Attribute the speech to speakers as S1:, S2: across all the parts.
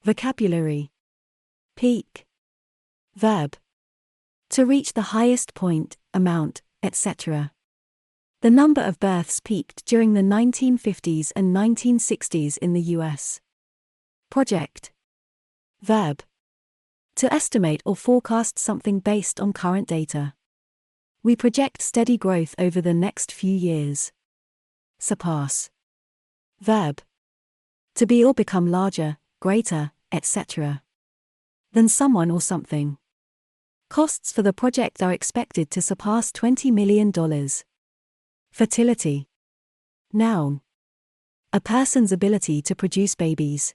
S1: Vocabulary. Peak. Verb. To reach the highest point, amount, etc. The number of births peaked during the 1950s and 1960s in the US. Project. Verb. To estimate or forecast something based on current data. We project steady growth over the next few years. Surpass. Verb. To be or become larger, greater, etc. than someone or something. Costs for the project are expected to surpass $20 million. Fertility. Noun. A person's ability to produce babies.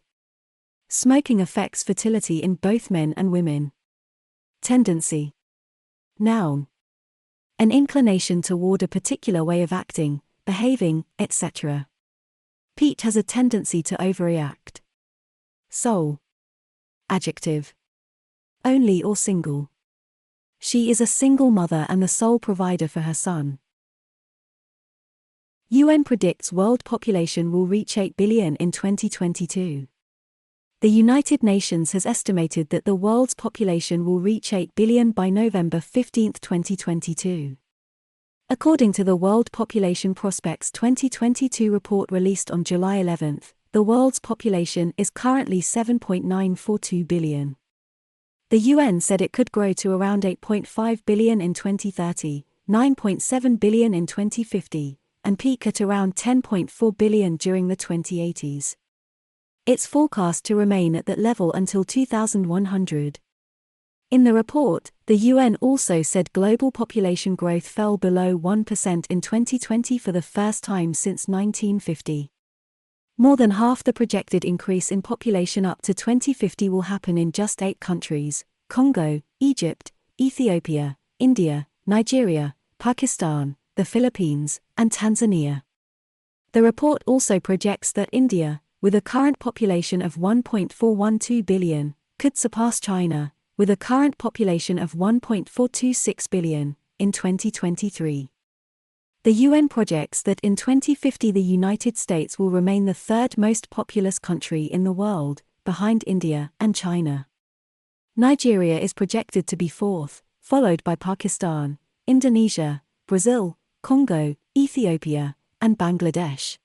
S1: Smoking affects fertility in both men and women. Tendency. Noun. An inclination toward a particular way of acting, behaving, etc. Pete has a tendency to overreact. Sole. Adjective. Only or single. She is a single mother and the sole provider for her son. UN predicts world population will reach 8 billion in 2022. The United Nations has estimated that the world's population will reach 8 billion by November 15, 2022. According to the World Population Prospects 2022 report released on July 11, the world's population is currently 7.942 billion. The UN said it could grow to around 8.5 billion in 2030, 9.7 billion in 2050, and peak at around 10.4 billion during the 2080s. It's forecast to remain at that level until 2100. In the report, the UN also said global population growth fell below 1% in 2020 for the first time since 1950. More than half the projected increase in population up to 2050 will happen in just 8 countries: Congo, Egypt, Ethiopia, India, Nigeria, Pakistan, the Philippines, and Tanzania. The report also projects that India, with a current population of 1.412 billion, could surpass China, with a current population of 1.426 billion, in 2023. The UN projects that in 2050 the United States will remain the third most populous country in the world, behind India and China. Nigeria is projected to be fourth, followed by Pakistan, Indonesia, Brazil, Congo, Ethiopia, and Bangladesh.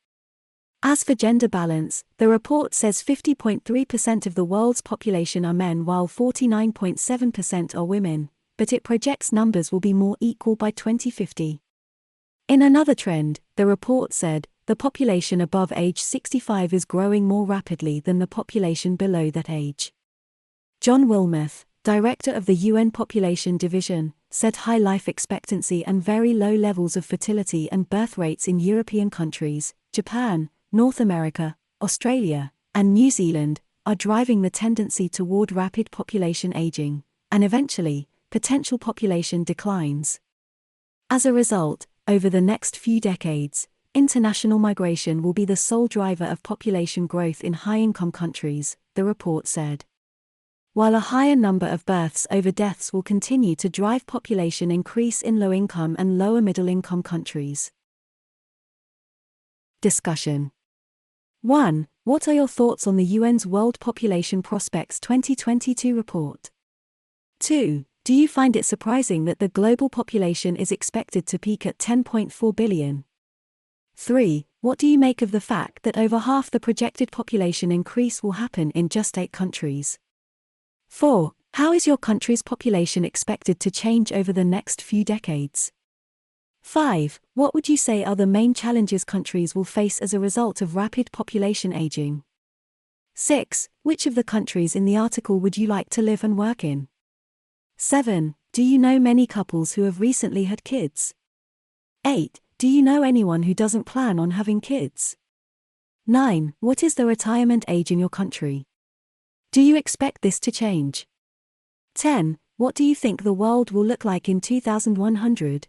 S1: As for gender balance, the report says 50.3% of the world's population are men while 49.7% are women, but it projects numbers will be more equal by 2050. In another trend, the report said, the population above age 65 is growing more rapidly than the population below that age. John Wilmoth, director of the UN Population Division, said high life expectancy and very low levels of fertility and birth rates in European countries, Japan, North America, Australia, and New Zealand, are driving the tendency toward rapid population aging, and eventually, potential population declines. As a result, over the next few decades, international migration will be the sole driver of population growth in high-income countries, the report said. While a higher number of births over deaths will continue to drive population increase in low-income and lower-middle-income countries. Discussion. 1. What are your thoughts on the UN's World Population Prospects 2022 report? 2. Do you find it surprising that the global population is expected to peak at 10.4 billion? 3. What do you make of the fact that over half the projected population increase will happen in just 8 countries? 4. How is your country's population expected to change over the next few decades? 5. What would you say are the main challenges countries will face as a result of rapid population aging? 6. Which of the countries in the article would you like to live and work in? 7. Do you know many couples who have recently had kids? 8. Do you know anyone who doesn't plan on having kids? 9. What is the retirement age in your country? Do you expect this to change? 10. What do you think the world will look like in 2100?